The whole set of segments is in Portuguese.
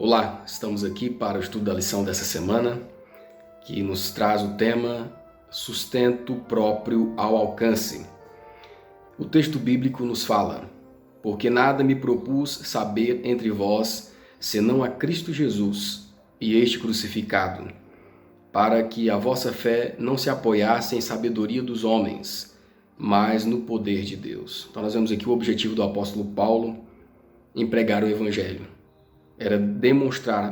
Olá, estamos aqui para o estudo da lição dessa semana, que nos traz o tema Sustento próprio ao alcance. O texto bíblico nos fala: porque nada me propus saber entre vós, senão a Cristo Jesus e este crucificado, para que a vossa fé não se apoiasse em sabedoria dos homens, mas no poder de Deus. Então nós vemos aqui o objetivo do apóstolo Paulo em pregar o Evangelho. Era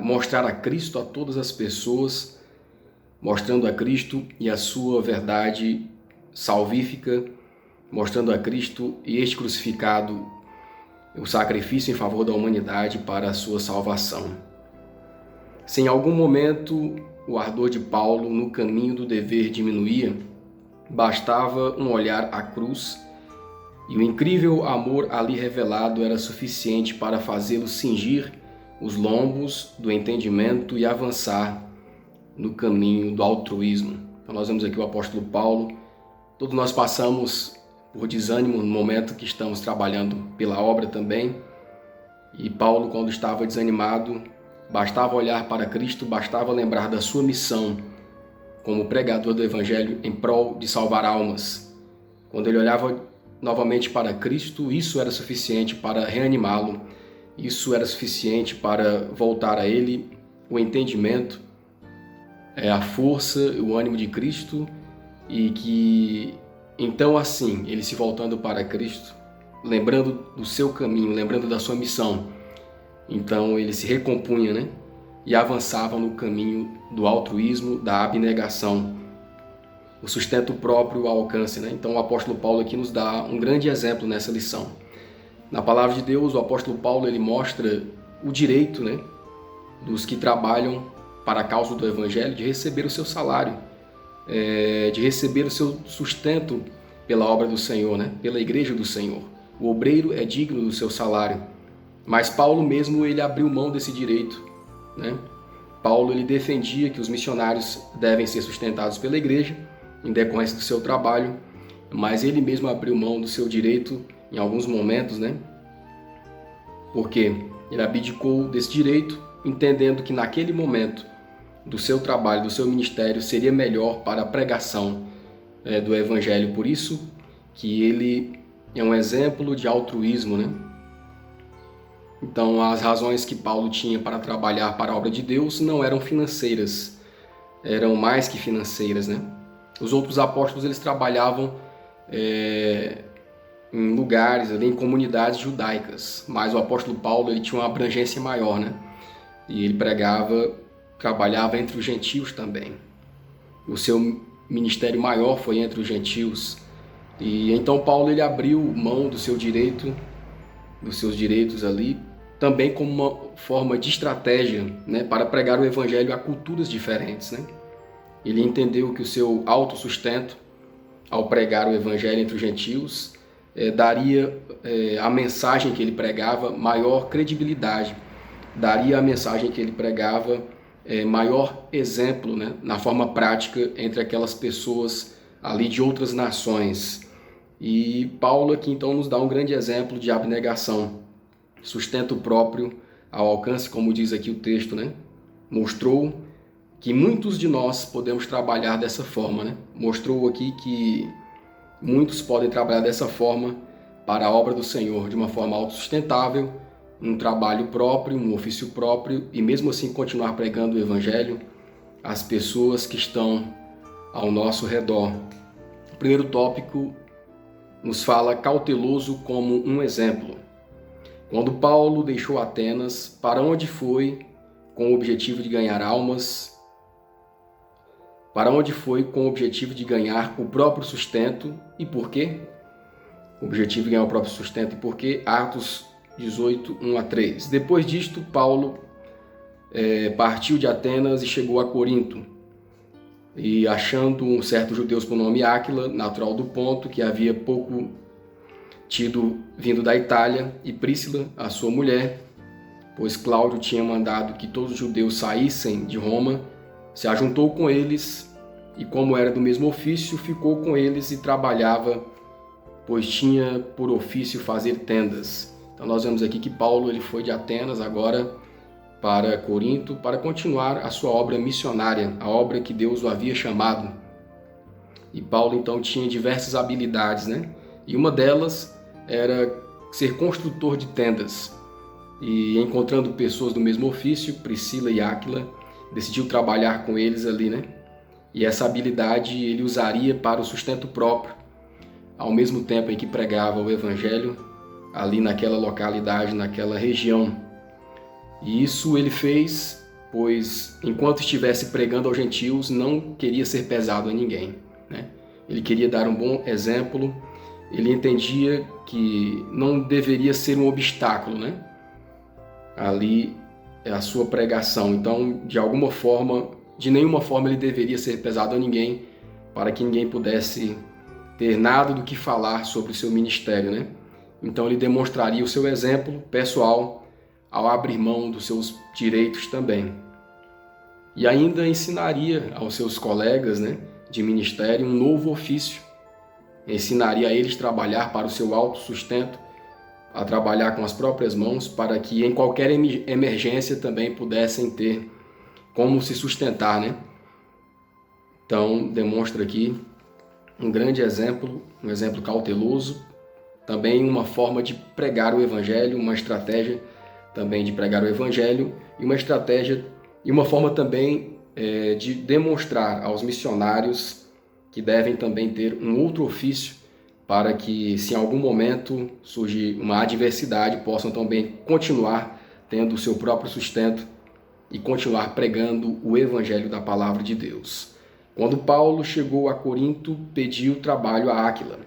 mostrar a Cristo a todas as pessoas, mostrando a Cristo e a sua verdade salvífica, mostrando a Cristo e este crucificado, o sacrifício em favor da humanidade para a sua salvação. Se em algum momento o ardor de Paulo no caminho do dever diminuía, bastava um olhar à cruz e o incrível amor ali revelado era suficiente para fazê-lo cingir os lombos do entendimento e avançar no caminho do altruísmo. Então nós vemos aqui o apóstolo Paulo. Todos nós passamos por desânimo no momento que estamos trabalhando pela obra também. E Paulo, quando estava desanimado, bastava olhar para Cristo, bastava lembrar da sua missão como pregador do Evangelho em prol de salvar almas. Quando ele olhava novamente para Cristo, isso era suficiente para reanimá-lo. Isso era suficiente para voltar a ele o entendimento, a força, o ânimo de Cristo, e que então assim, ele se voltando para Cristo, lembrando do seu caminho, lembrando da sua missão, então ele se recompunha, e avançava no caminho do altruísmo, da abnegação, o sustento próprio ao alcance. Então o apóstolo Paulo aqui nos dá um grande exemplo nessa lição. Na palavra de Deus, o apóstolo Paulo ele mostra o direito dos que trabalham para a causa do Evangelho de receber o seu salário, de receber o seu sustento pela obra do Senhor, pela igreja do Senhor. O obreiro é digno do seu salário, mas Paulo mesmo ele abriu mão desse direito. Paulo ele defendia que os missionários devem ser sustentados pela igreja em decorrência do seu trabalho, mas ele mesmo abriu mão do seu direito em alguns momentos, porque ele abdicou desse direito, entendendo que naquele momento do seu trabalho, do seu ministério, seria melhor para a pregação do Evangelho. Por isso que ele é um exemplo de altruísmo, Então, as razões que Paulo tinha para trabalhar para a obra de Deus não eram financeiras, eram mais que financeiras, Os outros apóstolos, eles trabalhavam em lugares, em comunidades judaicas, mas o apóstolo Paulo ele tinha uma abrangência maior, E ele trabalhava entre os gentios também. O seu ministério maior foi entre os gentios. E então Paulo ele abriu mão do seu direito, dos seus direitos ali, também como uma forma de estratégia, para pregar o evangelho a culturas diferentes, Ele entendeu que o seu autossustento, ao pregar o evangelho entre os gentios, daria a mensagem que ele pregava maior credibilidade, daria a mensagem que ele pregava maior exemplo, na forma prática entre aquelas pessoas ali de outras nações. E Paulo aqui então nos dá um grande exemplo de abnegação, sustento próprio ao alcance, como diz aqui o texto, Mostrou que muitos de nós podemos trabalhar dessa forma, Mostrou aqui que muitos podem trabalhar dessa forma para a obra do Senhor, de uma forma autossustentável, um trabalho próprio, um ofício próprio, e mesmo assim continuar pregando o Evangelho às pessoas que estão ao nosso redor. O primeiro tópico nos fala cauteloso como um exemplo. Quando Paulo deixou Atenas, para onde foi com o objetivo de ganhar almas? Para onde foi com o objetivo de ganhar o próprio sustento e por quê? O objetivo de ganhar o próprio sustento e por quê? Atos 18, 1-3. Depois disto, Paulo partiu de Atenas e chegou a Corinto. E achando um certo judeu por nome Áquila, natural do Ponto, que havia pouco vindo da Itália, e Príscila, a sua mulher, pois Cláudio tinha mandado que todos os judeus saíssem de Roma, se ajuntou com eles e, como era do mesmo ofício, ficou com eles e trabalhava, pois tinha por ofício fazer tendas. Então nós vemos aqui que Paulo ele foi de Atenas agora para Corinto para continuar a sua obra missionária, a obra que Deus o havia chamado. E Paulo então tinha diversas habilidades, né? E uma delas era ser construtor de tendas. E encontrando pessoas do mesmo ofício, Priscila e Áquila, decidiu trabalhar com eles ali, né? E essa habilidade ele usaria para o sustento próprio, ao mesmo tempo em que pregava o evangelho ali naquela localidade, naquela região. E isso ele fez, pois enquanto estivesse pregando aos gentios, não queria ser pesado a ninguém, né? Ele queria dar um bom exemplo, ele entendia que não deveria ser um obstáculo, né? Ali a sua pregação. Então, de nenhuma forma ele deveria ser pesado a ninguém, para que ninguém pudesse ter nada do que falar sobre o seu ministério, né? Então ele demonstraria o seu exemplo pessoal ao abrir mão dos seus direitos também. E ainda ensinaria aos seus colegas, né, de ministério um novo ofício. Ensinaria a eles a trabalhar para o seu autossustento, a trabalhar com as próprias mãos, para que em qualquer emergência também pudessem ter como se sustentar, né? Então demonstra aqui um grande exemplo, um exemplo cauteloso, também uma forma de pregar o evangelho, uma estratégia também de pregar o evangelho e uma estratégia e uma forma também de demonstrar aos missionários que devem também ter um outro ofício para que, se em algum momento surgir uma adversidade, possam também continuar tendo o seu próprio sustento e continuar pregando o evangelho da palavra de Deus. Quando Paulo chegou a Corinto, pediu trabalho a Áquila.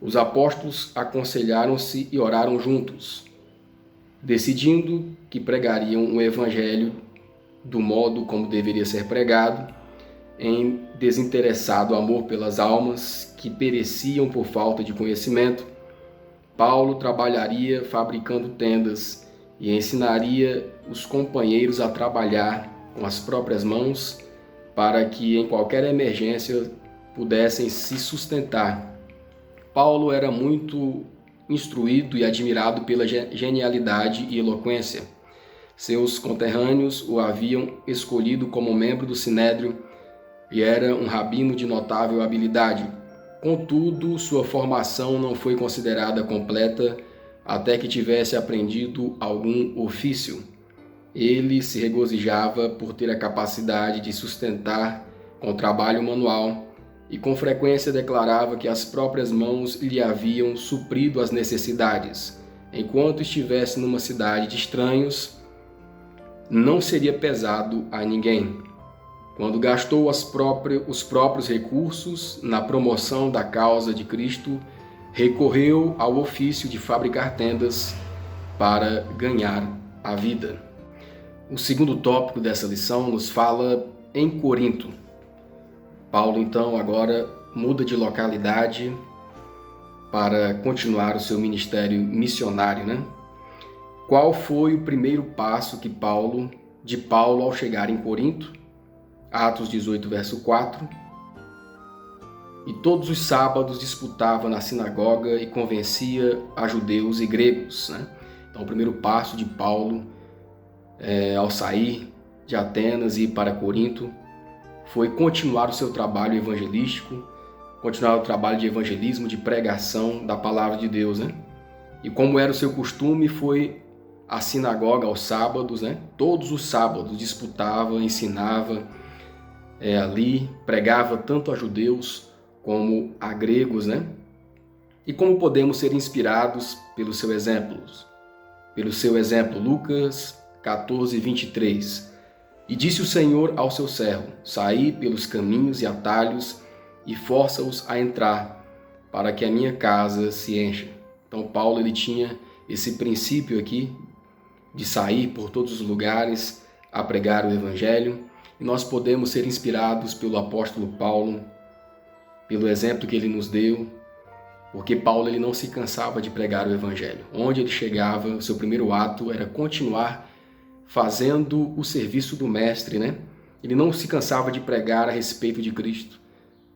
Os apóstolos aconselharam-se e oraram juntos, decidindo que pregariam o evangelho do modo como deveria ser pregado, em desinteressado amor pelas almas que pereciam por falta de conhecimento. Paulo trabalharia fabricando tendas e ensinaria os companheiros a trabalhar com as próprias mãos para que em qualquer emergência pudessem se sustentar. Paulo era muito instruído e admirado pela genialidade e eloquência. Seus conterrâneos o haviam escolhido como membro do Sinédrio e era um rabino de notável habilidade. Contudo, sua formação não foi considerada completa até que tivesse aprendido algum ofício. Ele se regozijava por ter a capacidade de sustentar com trabalho manual e com frequência declarava que as próprias mãos lhe haviam suprido as necessidades. Enquanto estivesse numa cidade de estranhos, não seria pesado a ninguém. Quando gastou os próprios recursos na promoção da causa de Cristo, recorreu ao ofício de fabricar tendas para ganhar a vida. O segundo tópico dessa lição nos fala em Corinto. Paulo, então, agora muda de localidade para continuar o seu ministério missionário, né? Qual foi o primeiro passo de Paulo ao chegar em Corinto? Atos 18, verso 4. E todos os sábados disputava na sinagoga e convencia a judeus e gregos, né? Então, o primeiro passo de Paulo ao sair de Atenas e ir para Corinto foi continuar o seu trabalho evangelístico, continuar o trabalho de evangelismo, de pregação da palavra de Deus, né? E como era o seu costume, foi à sinagoga aos sábados, né? Todos os sábados disputava, ensinava ali, pregava tanto a judeus como a gregos, né? E como podemos ser inspirados pelos seus exemplos? Pelo seu exemplo, Lucas 14, 23. E disse o Senhor ao seu servo: saí pelos caminhos e atalhos e força-os a entrar, para que a minha casa se encha. Então Paulo ele tinha esse princípio aqui de sair por todos os lugares a pregar o evangelho, e nós podemos ser inspirados pelo apóstolo Paulo, pelo exemplo que ele nos deu, porque Paulo ele não se cansava de pregar o evangelho. Onde ele chegava, o seu primeiro ato era continuar fazendo o serviço do mestre, né? Ele não se cansava de pregar a respeito de Cristo,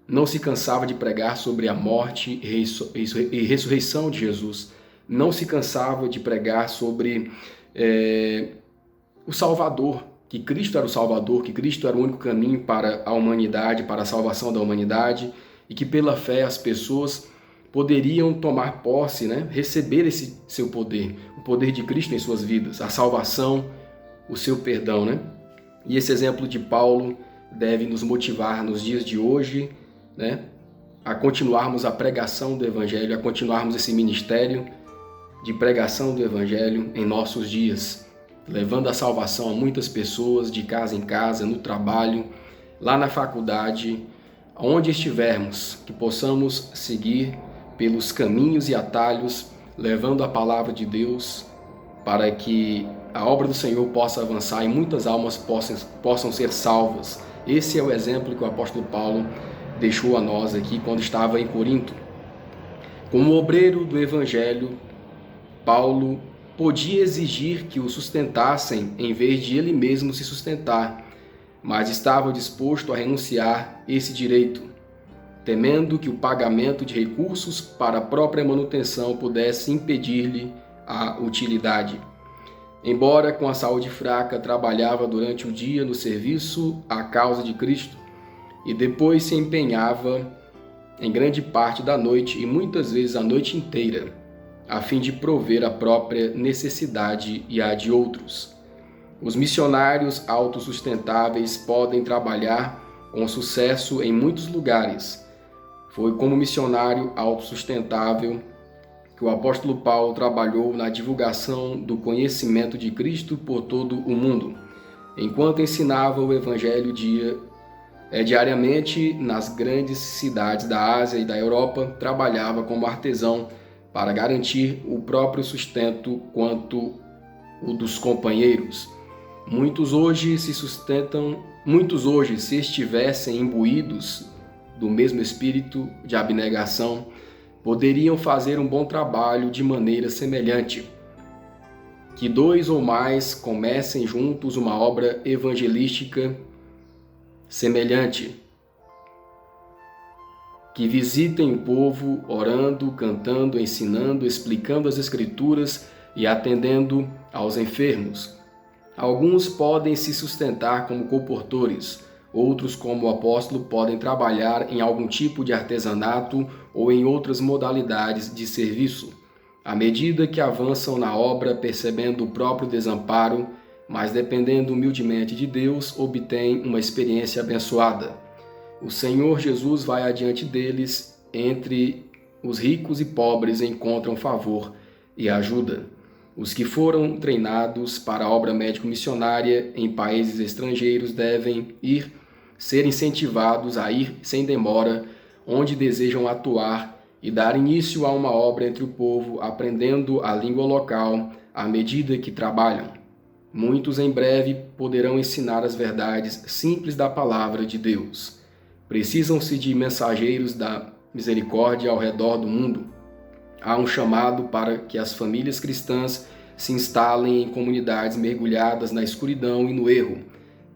não se cansava de pregar sobre a morte e ressurreição de Jesus, não se cansava de pregar sobre o Salvador, que Cristo era o Salvador, que Cristo era o único caminho para a humanidade, para a salvação da humanidade, e que pela fé as pessoas poderiam tomar posse, receber esse seu poder, o poder de Cristo em suas vidas, a salvação, o seu perdão. E esse exemplo de Paulo deve nos motivar nos dias de hoje, a continuarmos a pregação do Evangelho, a continuarmos esse ministério de pregação do Evangelho em nossos dias, levando a salvação a muitas pessoas, de casa em casa, no trabalho, lá na faculdade, onde estivermos, que possamos seguir pelos caminhos e atalhos, levando a palavra de Deus, para que a obra do Senhor possa avançar e muitas almas possam ser salvas. Esse é o exemplo que o apóstolo Paulo deixou a nós aqui quando estava em Corinto. Como obreiro do Evangelho, Paulo podia exigir que o sustentassem em vez de ele mesmo se sustentar, mas estava disposto a renunciar esse direito, temendo que o pagamento de recursos para a própria manutenção pudesse impedir-lhe a utilidade. Embora com a saúde fraca, trabalhava durante o dia no serviço à causa de Cristo e depois se empenhava em grande parte da noite e muitas vezes a noite inteira, a fim de prover a própria necessidade e a de outros. Os missionários autossustentáveis podem trabalhar com sucesso em muitos lugares. Foi como missionário autossustentável que o apóstolo Paulo trabalhou na divulgação do conhecimento de Cristo por todo o mundo, enquanto ensinava o Evangelho diariamente nas grandes cidades da Ásia e da Europa. Trabalhava como artesão para garantir o próprio sustento quanto o dos companheiros. Muitos hoje, se estivessem imbuídos do mesmo espírito de abnegação, poderiam fazer um bom trabalho de maneira semelhante. Que 2 ou mais comecem juntos uma obra evangelística semelhante. Que visitem o povo, orando, cantando, ensinando, explicando as Escrituras e atendendo aos enfermos. Alguns podem se sustentar como comportores, outros, como o apóstolo, podem trabalhar em algum tipo de artesanato ou em outras modalidades de serviço. À medida que avançam na obra, percebendo o próprio desamparo, mas dependendo humildemente de Deus, obtêm uma experiência abençoada. O Senhor Jesus vai adiante deles, entre os ricos e pobres encontram favor e ajuda. Os que foram treinados para a obra médico-missionária em países estrangeiros devem ser incentivados a ir sem demora onde desejam atuar e dar início a uma obra entre o povo, aprendendo a língua local à medida que trabalham. Muitos em breve poderão ensinar as verdades simples da palavra de Deus. Precisam-se de mensageiros da misericórdia ao redor do mundo. Há um chamado para que as famílias cristãs se instalem em comunidades mergulhadas na escuridão e no erro,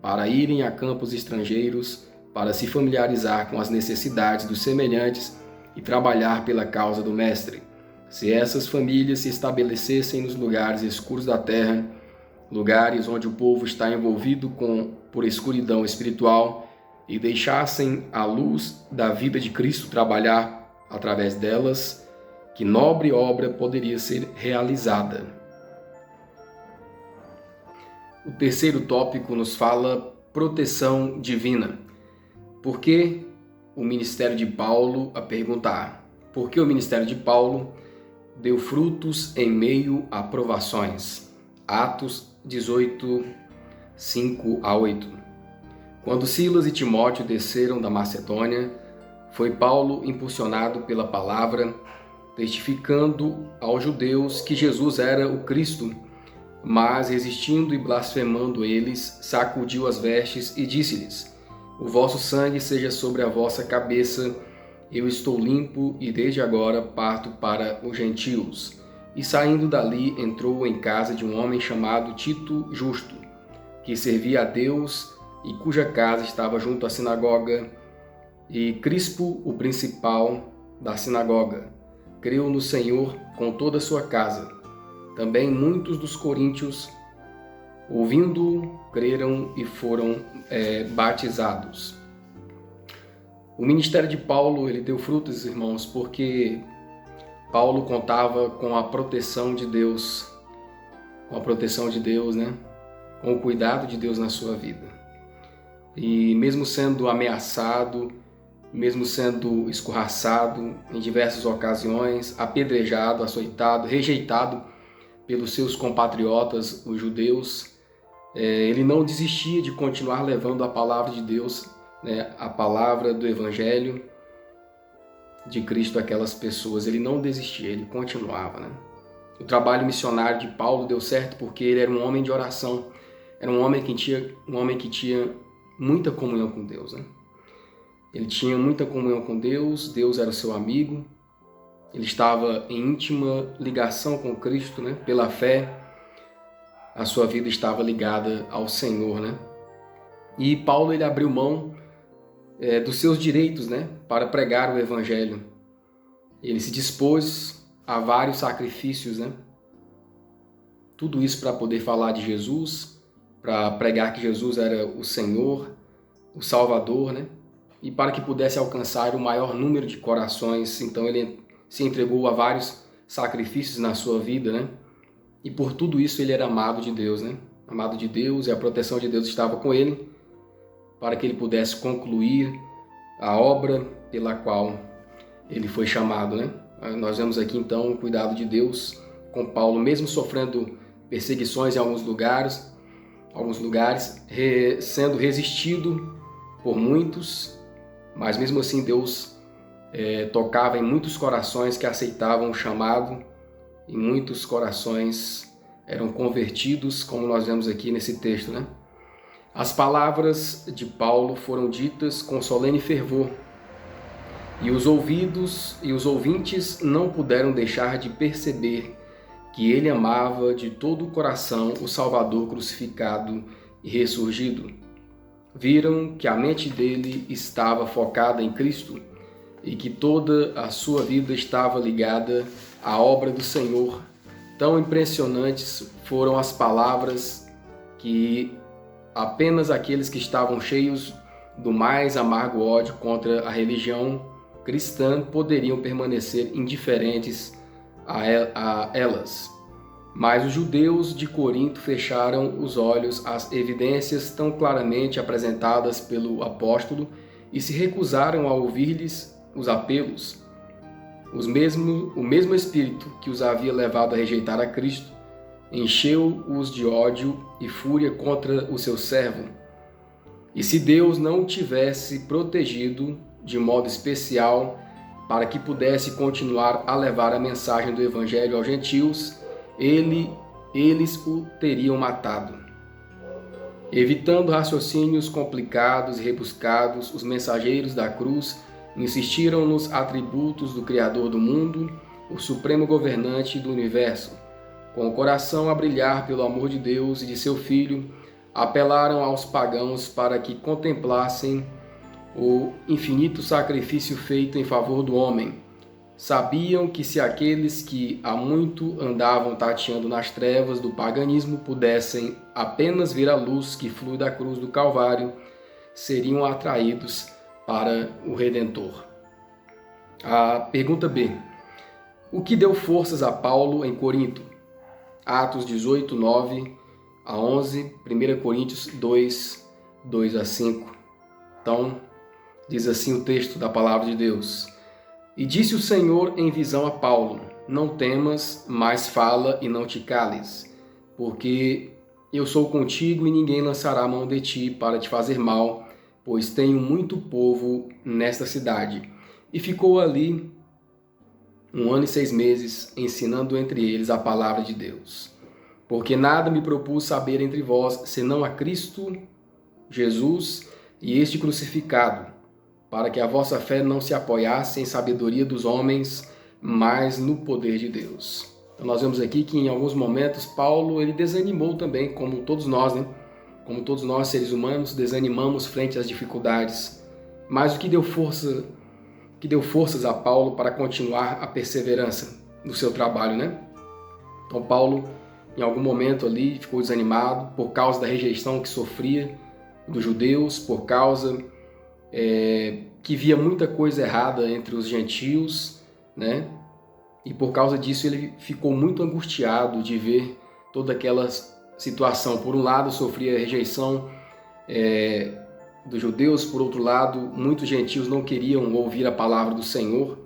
para irem a campos estrangeiros, para se familiarizar com as necessidades dos semelhantes e trabalhar pela causa do Mestre. Se essas famílias se estabelecessem nos lugares escuros da terra, lugares onde o povo está envolvido por escuridão espiritual, e deixassem a luz da vida de Cristo trabalhar através delas, que nobre obra poderia ser realizada. O terceiro tópico nos fala proteção divina. Por que o ministério de Paulo? A pergunta A. Por que o ministério de Paulo deu frutos em meio a provações? Atos 18, 5-8. Quando Silas e Timóteo desceram da Macedônia, foi Paulo impulsionado pela palavra, testificando aos judeus que Jesus era o Cristo, mas resistindo e blasfemando eles, sacudiu as vestes e disse-lhes: O vosso sangue seja sobre a vossa cabeça, eu estou limpo e desde agora parto para os gentios. E saindo dali, entrou em casa de um homem chamado Tito Justo, que servia a Deus e cuja casa estava junto à sinagoga, e Crispo, o principal da sinagoga, creu no Senhor com toda a sua casa. Também muitos dos coríntios Ouvindo, creram e foram batizados. O ministério de Paulo, ele deu frutos, irmãos, porque Paulo contava com a proteção de Deus, né? Com o cuidado de Deus na sua vida. E mesmo sendo ameaçado, mesmo sendo escorraçado em diversas ocasiões, apedrejado, açoitado, rejeitado pelos seus compatriotas, os judeus, ele não desistia de continuar levando a palavra de Deus, né, a palavra do Evangelho de Cristo àquelas pessoas. Ele não desistia, ele continuava, né? O trabalho missionário de Paulo deu certo porque ele era um homem de oração, era um homem que tinha muita comunhão com Deus, né? Ele tinha muita comunhão com Deus, Deus era o seu amigo, ele estava em íntima ligação com Cristo, né? Pela fé, a sua vida estava ligada ao Senhor, né? E Paulo, ele abriu mão dos seus direitos, né? Para pregar o Evangelho. Ele se dispôs a vários sacrifícios, né? Tudo isso para poder falar de Jesus, para pregar que Jesus era o Senhor, o Salvador, né? E para que pudesse alcançar o maior número de corações. Então ele se entregou a vários sacrifícios na sua vida, né? E por tudo isso ele era amado de Deus, né? Amado de Deus, e a proteção de Deus estava com ele para que ele pudesse concluir a obra pela qual ele foi chamado, né? Nós vemos aqui então o cuidado de Deus com Paulo, mesmo sofrendo perseguições em alguns lugares, sendo resistido por muitos, mas mesmo assim Deus tocava em muitos corações que aceitavam o chamado, e muitos corações eram convertidos, como nós vemos aqui nesse texto, né? As palavras de Paulo foram ditas com solene fervor, e os ouvintes não puderam deixar de perceber que ele amava de todo o coração o Salvador crucificado e ressurgido. Viram que a mente dele estava focada em Cristo e que toda a sua vida estava ligada à obra do Senhor. Tão impressionantes foram as palavras que apenas aqueles que estavam cheios do mais amargo ódio contra a religião cristã poderiam permanecer indiferentes a elas. Mas os judeus de Corinto fecharam os olhos às evidências tão claramente apresentadas pelo apóstolo e se recusaram a ouvir-lhes os apelos. O mesmo espírito que os havia levado a rejeitar a Cristo encheu-os de ódio e fúria contra o seu servo. E se Deus não o tivesse protegido de modo especial para que pudesse continuar a levar a mensagem do Evangelho aos gentios, eles o teriam matado. Evitando raciocínios complicados e rebuscados, os mensageiros da cruz insistiram nos atributos do Criador do mundo, o supremo governante do universo. Com o coração a brilhar pelo amor de Deus e de seu Filho, apelaram aos pagãos para que contemplassem o infinito sacrifício feito em favor do homem. Sabiam que se aqueles que há muito andavam tateando nas trevas do paganismo pudessem apenas ver a luz que flui da cruz do Calvário, seriam atraídos para o Redentor. A pergunta B. O que deu forças a Paulo em Corinto? Atos 18, 9 a 11, 1 Coríntios 2, 2 a 5. Então, diz assim o texto da palavra de Deus. E disse o Senhor em visão a Paulo, não temas, mas fala e não te cales, porque eu sou contigo e ninguém lançará a mão de ti para te fazer mal, pois tenho muito povo nesta cidade. E ficou ali 1 ano e 6 meses, ensinando entre eles a palavra de Deus. Porque nada me propus saber entre vós, senão a Cristo Jesus e este crucificado, para que a vossa fé não se apoiasse em sabedoria dos homens, mas no poder de Deus. Então nós vemos aqui que em alguns momentos Paulo ele desanimou também, como todos nós, né? Como todos nós seres humanos desanimamos frente às dificuldades. Mas o que deu forças a Paulo para continuar a perseverança no seu trabalho, né? Então Paulo em algum momento ali ficou desanimado por causa da rejeição que sofria dos judeus, por causa que via muita coisa errada entre os gentios, né? E por causa disso ele ficou muito angustiado de ver toda aquela situação. Por um lado sofria rejeição dos judeus, por outro lado muitos gentios não queriam ouvir a palavra do Senhor.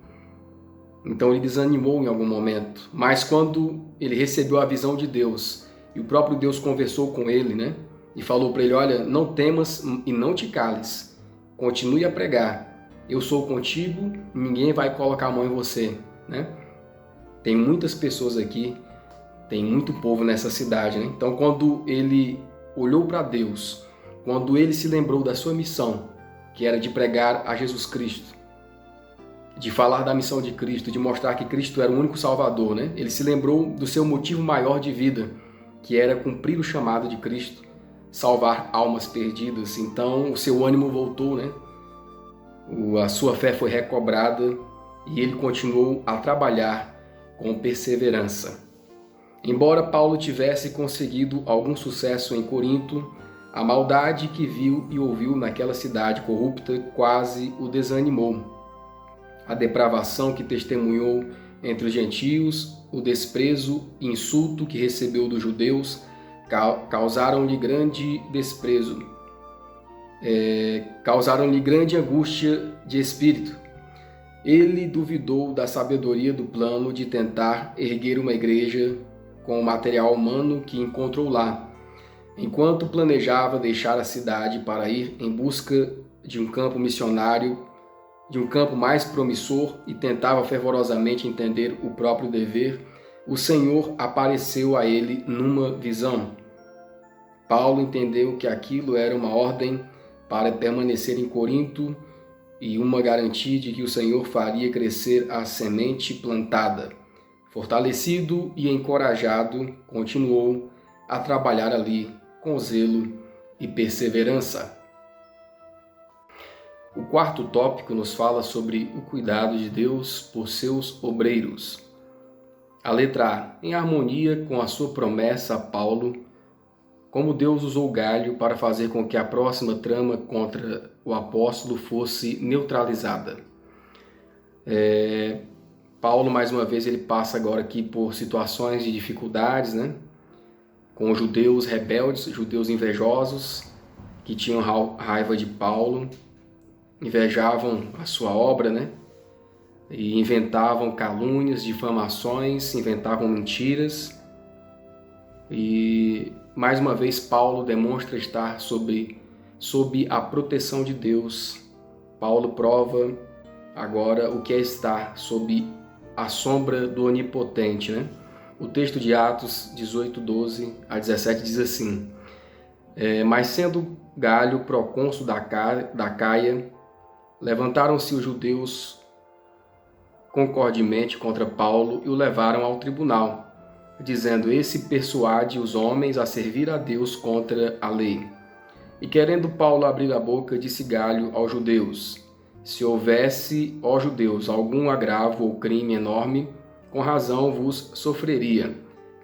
Então ele desanimou em algum momento. Mas quando ele recebeu a visão de Deus e o próprio Deus conversou com ele, né? E falou para ele: olha, não temas e não te cales, continue a pregar, eu sou contigo, ninguém vai colocar a mão em você, né? Tem muitas pessoas aqui, tem muito povo nessa cidade, né? Então quando ele olhou para Deus, quando ele se lembrou da sua missão, que era de pregar a Jesus Cristo, de falar da missão de Cristo, de mostrar que Cristo era o único Salvador, né? Ele se lembrou do seu motivo maior de vida, que era cumprir o chamado de Cristo, salvar almas perdidas. Então o seu ânimo voltou, né? A sua fé foi recobrada e ele continuou a trabalhar com perseverança. Embora Paulo tivesse conseguido algum sucesso em Corinto, a maldade que viu e ouviu naquela cidade corrupta quase o desanimou. A depravação que testemunhou entre os gentios, o desprezo e insulto que recebeu dos judeus, causaram-lhe grande desprezo, causaram-lhe grande angústia de espírito. Ele duvidou da sabedoria do plano de tentar erguer uma igreja com o material humano que encontrou lá, enquanto planejava deixar a cidade para ir em busca de um campo missionário, de um campo mais promissor, e tentava fervorosamente entender o próprio dever. O Senhor apareceu a ele numa visão. Paulo entendeu que aquilo era uma ordem para permanecer em Corinto e uma garantia de que o Senhor faria crescer a semente plantada. Fortalecido e encorajado, continuou a trabalhar ali com zelo e perseverança. O quarto tópico nos fala sobre o cuidado de Deus por seus obreiros. A letra A. Em harmonia com a sua promessa a Paulo, como Deus usou Galho para fazer com que a próxima trama contra o apóstolo fosse neutralizada. Paulo, mais uma vez, ele passa agora aqui por situações de dificuldades, né? Com judeus rebeldes, judeus invejosos, que tinham raiva de Paulo, invejavam a sua obra, né? E inventavam calúnias, difamações, inventavam mentiras. E mais uma vez Paulo demonstra estar sob a proteção de Deus. Paulo prova agora o que é estar sob a sombra do Onipotente, né? O texto de Atos 18, 12 a 17 diz assim: mas sendo Galho procônsul da Caia, levantaram-se os judeus concordemente contra Paulo e o levaram ao tribunal, dizendo: esse persuade os homens a servir a Deus contra a lei. E querendo Paulo abrir a boca, disse Galho aos judeus: se houvesse, ó judeus, algum agravo ou crime enorme, com razão vos sofreria.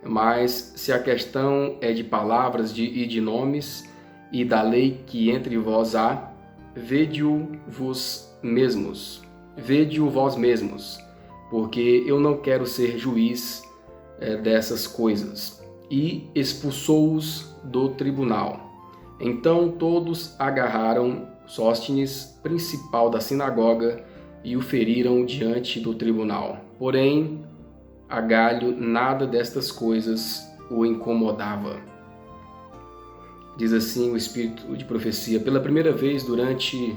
Mas se a questão é de palavras e de nomes, e da lei que entre vós há, vede-o vós mesmos, porque eu não quero ser juiz dessas coisas. E expulsou-os do tribunal. Então todos agarraram Sóstenes, principal da sinagoga, e o feriram diante do tribunal. Porém, a Galho nada destas coisas o incomodava. Diz assim o Espírito de profecia: pela primeira vez durante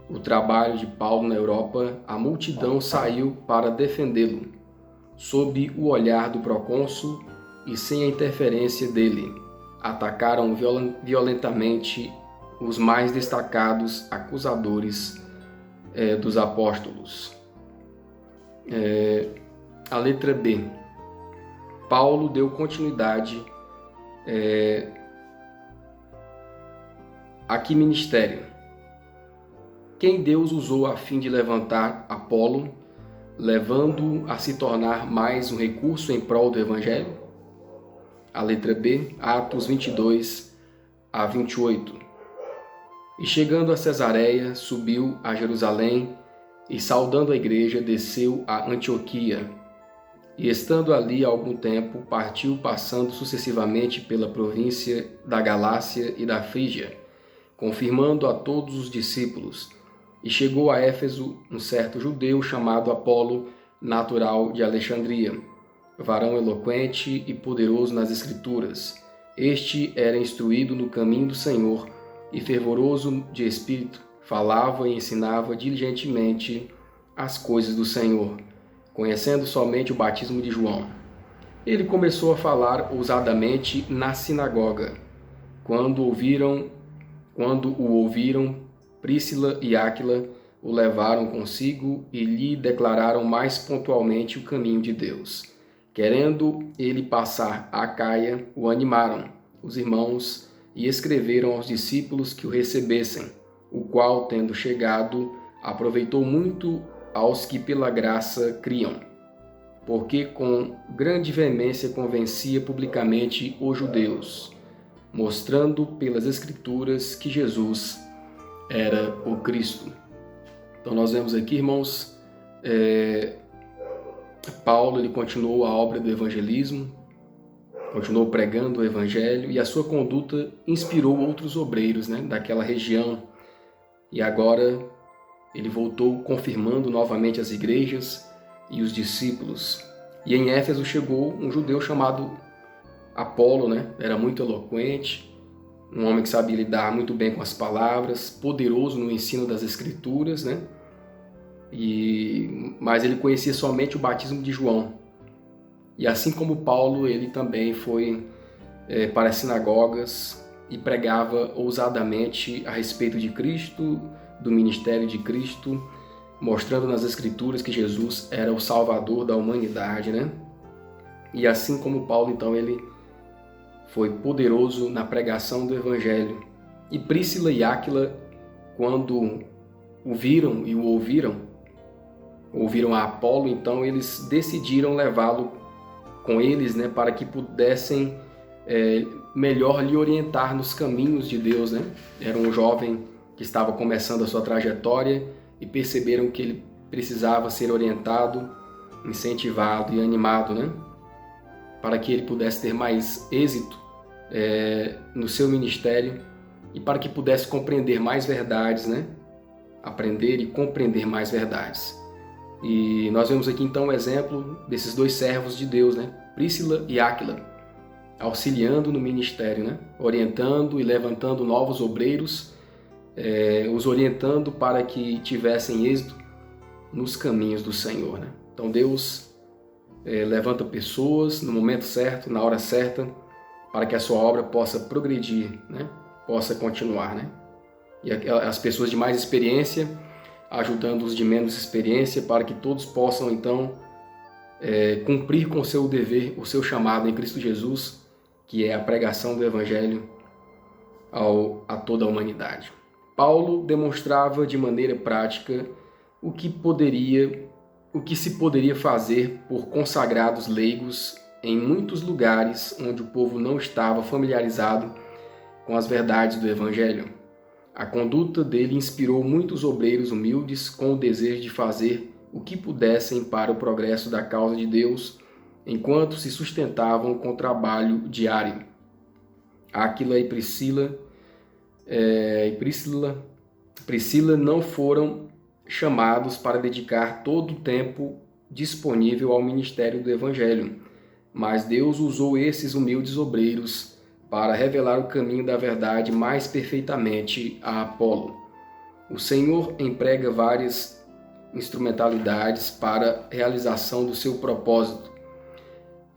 o trabalho de Paulo na Europa, a multidão saiu para defendê-lo, sob o olhar do procônsul e sem a interferência dele. Atacaram violentamente os mais destacados acusadores dos apóstolos. A letra B. Paulo deu continuidade a que ministério? Quem Deus usou a fim de levantar Apolo, levando-o a se tornar mais um recurso em prol do Evangelho? A letra B, Atos 22 a 28. E chegando a Cesareia, subiu a Jerusalém e, saudando a igreja, desceu a Antioquia. E estando ali algum tempo, partiu passando sucessivamente pela província da Galácia e da Frígia, confirmando a todos os discípulos. E chegou a Éfeso um certo judeu chamado Apolo, natural de Alexandria, varão eloquente e poderoso nas Escrituras. Este era instruído no caminho do Senhor e fervoroso de espírito, falava e ensinava diligentemente as coisas do Senhor, conhecendo somente o batismo de João. Ele começou a falar ousadamente na sinagoga. Quando o ouviram, Príscila e Áquila o levaram consigo e lhe declararam mais pontualmente o caminho de Deus. Querendo ele passar a Acaia, o animaram, os irmãos, e escreveram aos discípulos que o recebessem, o qual, tendo chegado, aproveitou muito aos que pela graça criam, porque com grande veemência convencia publicamente os judeus, mostrando pelas Escrituras que Jesus era o Cristo. Então nós vemos aqui, irmãos, Paulo ele continuou a obra do evangelismo, continuou pregando o evangelho e a sua conduta inspirou outros obreiros, daquela região. E agora ele voltou confirmando novamente as igrejas e os discípulos. E em Éfeso chegou um judeu chamado Apolo, Era muito eloquente, um homem que sabia lidar muito bem com as palavras, poderoso no ensino das Escrituras, Mas ele conhecia somente o batismo de João. E assim como Paulo, ele também foi para as sinagogas e pregava ousadamente a respeito de Cristo, do ministério de Cristo, mostrando nas Escrituras que Jesus era o Salvador da humanidade, E assim como Paulo, então, ele foi poderoso na pregação do Evangelho. E Príscila e Áquila, quando o viram e o ouviram a Apolo, então eles decidiram levá-lo com eles, para que pudessem melhor lhe orientar nos caminhos de Deus, Era um jovem que estava começando a sua trajetória e perceberam que ele precisava ser orientado, incentivado e animado, para que ele pudesse ter mais êxito no seu ministério e para que pudesse compreender mais verdades, Aprender e compreender mais verdades. E nós vemos aqui então o exemplo desses dois servos de Deus, Príscila e Áquila, auxiliando no ministério, Orientando e levantando novos obreiros, os orientando para que tivessem êxito nos caminhos do Senhor, Então Deus levanta pessoas no momento certo, na hora certa, para que a sua obra possa progredir, Possa continuar, E as pessoas de mais experiência ajudando os de menos experiência, para que todos possam então cumprir com o seu dever, o seu chamado em Cristo Jesus, que é a pregação do Evangelho a toda a humanidade. Paulo demonstrava de maneira prática o que se poderia fazer por consagrados leigos em muitos lugares onde o povo não estava familiarizado com as verdades do Evangelho. A conduta dele inspirou muitos obreiros humildes com o desejo de fazer o que pudessem para o progresso da causa de Deus, enquanto se sustentavam com o trabalho diário. Áquila e Priscila não foram chamados para dedicar todo o tempo disponível ao ministério do Evangelho, mas Deus usou esses humildes obreiros para revelar o caminho da verdade mais perfeitamente a Apolo. O Senhor emprega várias instrumentalidades para a realização do seu propósito.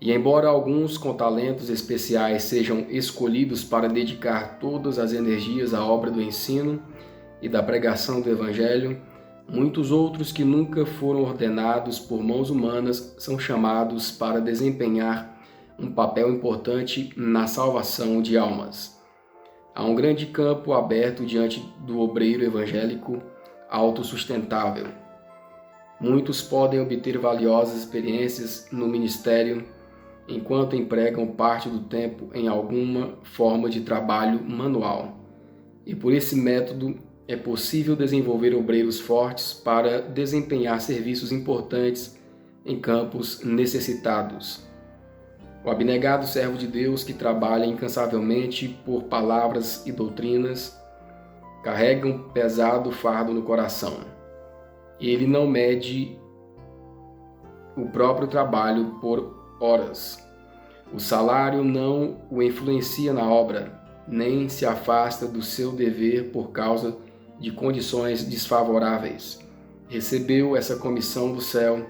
E embora alguns com talentos especiais sejam escolhidos para dedicar todas as energias à obra do ensino e da pregação do Evangelho, muitos outros que nunca foram ordenados por mãos humanas são chamados para desempenhar um papel importante na salvação de almas. Há um grande campo aberto diante do obreiro evangélico autossustentável. Muitos podem obter valiosas experiências no ministério enquanto empregam parte do tempo em alguma forma de trabalho manual. E por esse método é possível desenvolver obreiros fortes para desempenhar serviços importantes em campos necessitados. O abnegado servo de Deus que trabalha incansavelmente por palavras e doutrinas carrega um pesado fardo no coração. Ele não mede o próprio trabalho por horas. O salário não o influencia na obra, nem se afasta do seu dever por causa de condições desfavoráveis. Recebeu essa comissão do céu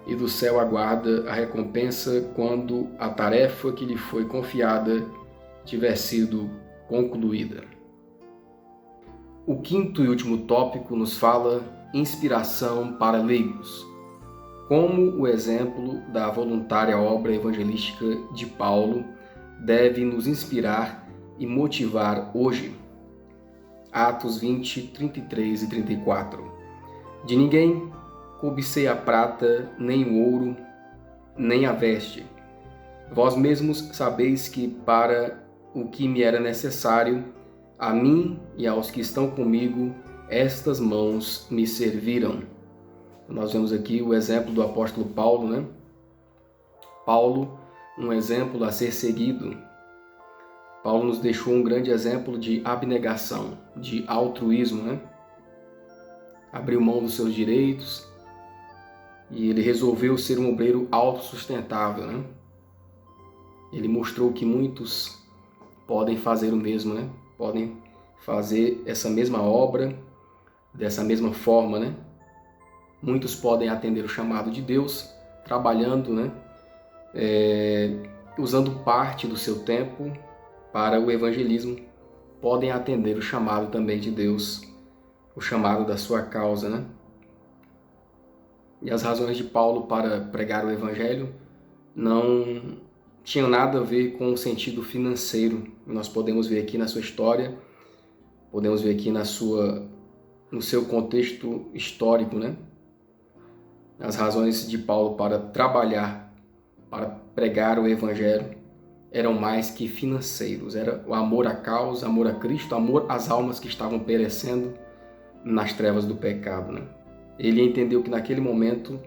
e do céu aguarda a recompensa quando a tarefa que lhe foi confiada tiver sido concluída. O quinto e último tópico nos fala inspiração para leigos, como o exemplo da voluntária obra evangelística de Paulo deve nos inspirar e motivar hoje. Atos 20, 33 e 34. De ninguém cobicei a prata, nem o ouro, nem a veste. Vós mesmos sabeis que para o que me era necessário, a mim e aos que estão comigo, estas mãos me serviram. Nós vemos aqui o exemplo do apóstolo Paulo, né? Paulo, um exemplo a ser seguido. Paulo nos deixou um grande exemplo de abnegação, de altruísmo, né? Abriu mão dos seus direitos e ele resolveu ser um obreiro autossustentável, né? Ele mostrou que muitos podem fazer o mesmo, né? Podem fazer essa mesma obra dessa mesma forma, né? Muitos podem atender o chamado de Deus trabalhando, né? Usando parte do seu tempo para o evangelismo, podem atender o chamado também de Deus, o chamado da sua causa, né? E as razões de Paulo para pregar o evangelho não tinham nada a ver com o sentido financeiro. Nós podemos ver aqui na sua história, podemos ver aqui no seu contexto histórico, né? As razões de Paulo para trabalhar, para pregar o evangelho, eram mais que financeiros. Era o amor à causa, amor a Cristo, amor às almas que estavam perecendo nas trevas do pecado, né? Ele entendeu que naquele momento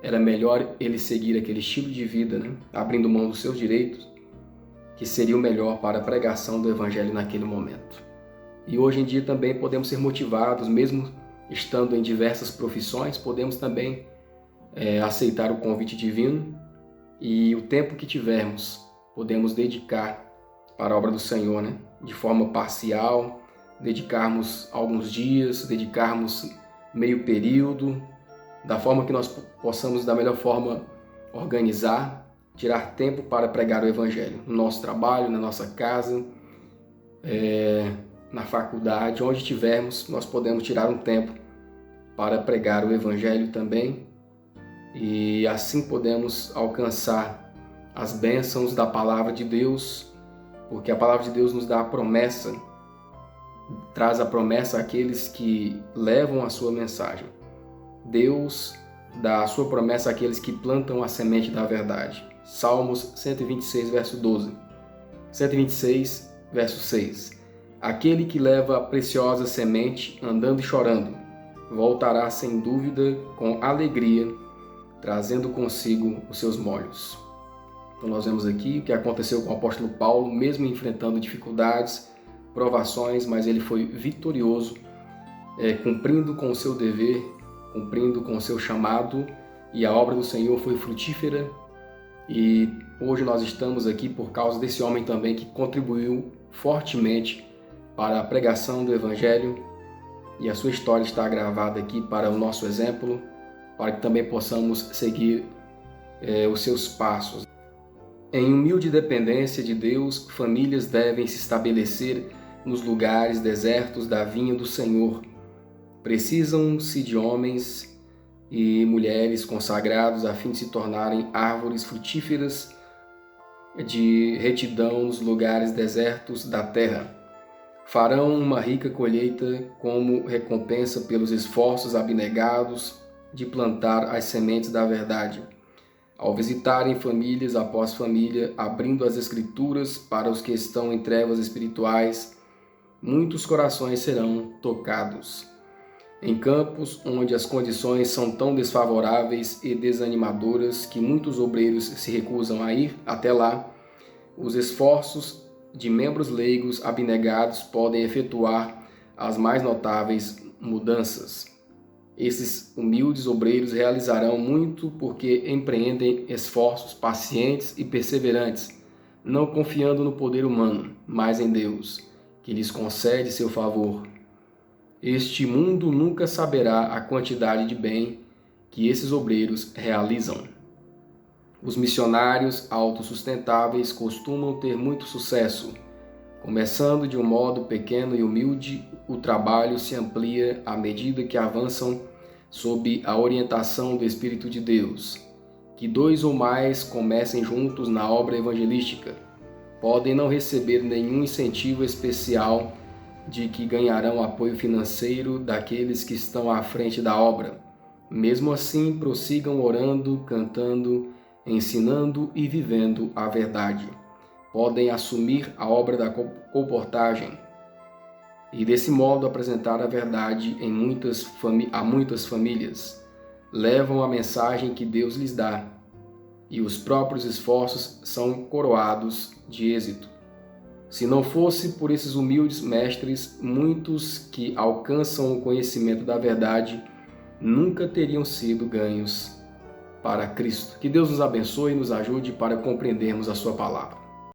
era melhor ele seguir aquele estilo de vida, né? Abrindo mão dos seus direitos, que seria o melhor para a pregação do evangelho naquele momento. E hoje em dia também podemos ser motivados, mesmo estando em diversas profissões, podemos também aceitar o convite divino e o tempo que tivermos podemos dedicar para a obra do Senhor, né? De forma parcial, dedicarmos alguns dias, dedicarmos meio período, da forma que nós possamos da melhor forma organizar, tirar tempo para pregar o Evangelho, no nosso trabalho, na nossa casa, na faculdade, onde estivermos, nós podemos tirar um tempo para pregar o Evangelho também e assim podemos alcançar as bênçãos da Palavra de Deus, porque a Palavra de Deus nos dá a promessa, traz a promessa àqueles que levam a sua mensagem. Deus dá a sua promessa àqueles que plantam a semente da verdade. Salmos 126, verso 12. 126, verso 6. Aquele que leva a preciosa semente andando e chorando, voltará sem dúvida com alegria, trazendo consigo os seus molhos. Então nós vemos aqui o que aconteceu com o apóstolo Paulo, mesmo enfrentando dificuldades, provações, mas ele foi vitorioso, cumprindo com o seu dever, cumprindo com o seu chamado, e a obra do Senhor foi frutífera. E hoje nós estamos aqui por causa desse homem também que contribuiu fortemente para a pregação do Evangelho, e a sua história está gravada aqui para o nosso exemplo, para que também possamos seguir os seus passos. Em humilde dependência de Deus, famílias devem se estabelecer nos lugares desertos da vinha do Senhor. Precisam-se de homens e mulheres consagrados a fim de se tornarem árvores frutíferas de retidão nos lugares desertos da terra. Farão uma rica colheita como recompensa pelos esforços abnegados de plantar as sementes da verdade. ao visitarem famílias após família, abrindo as Escrituras para os que estão em trevas espirituais, muitos corações serão tocados. Em campos onde as condições são tão desfavoráveis e desanimadoras que muitos obreiros se recusam a ir até lá, os esforços de membros leigos abnegados podem efetuar as mais notáveis mudanças. Esses humildes obreiros realizarão muito porque empreendem esforços pacientes e perseverantes, não confiando no poder humano, mas em Deus, que lhes concede seu favor. Este mundo nunca saberá a quantidade de bem que esses obreiros realizam. Os missionários autossustentáveis costumam ter muito sucesso. Começando de um modo pequeno e humilde, o trabalho se amplia à medida que avançam sob a orientação do Espírito de Deus. Que 2 ou mais comecem juntos na obra evangelística. Podem não receber nenhum incentivo especial de que ganharão apoio financeiro daqueles que estão à frente da obra. Mesmo assim, prossigam orando, cantando, ensinando e vivendo a verdade. Podem assumir a obra da colportagem e, desse modo, apresentar a verdade a muitas famílias. Levam a mensagem que Deus lhes dá e os próprios esforços são coroados de êxito. Se não fosse por esses humildes mestres, muitos que alcançam o conhecimento da verdade nunca teriam sido ganhos para Cristo. Que Deus nos abençoe e nos ajude para compreendermos a sua palavra.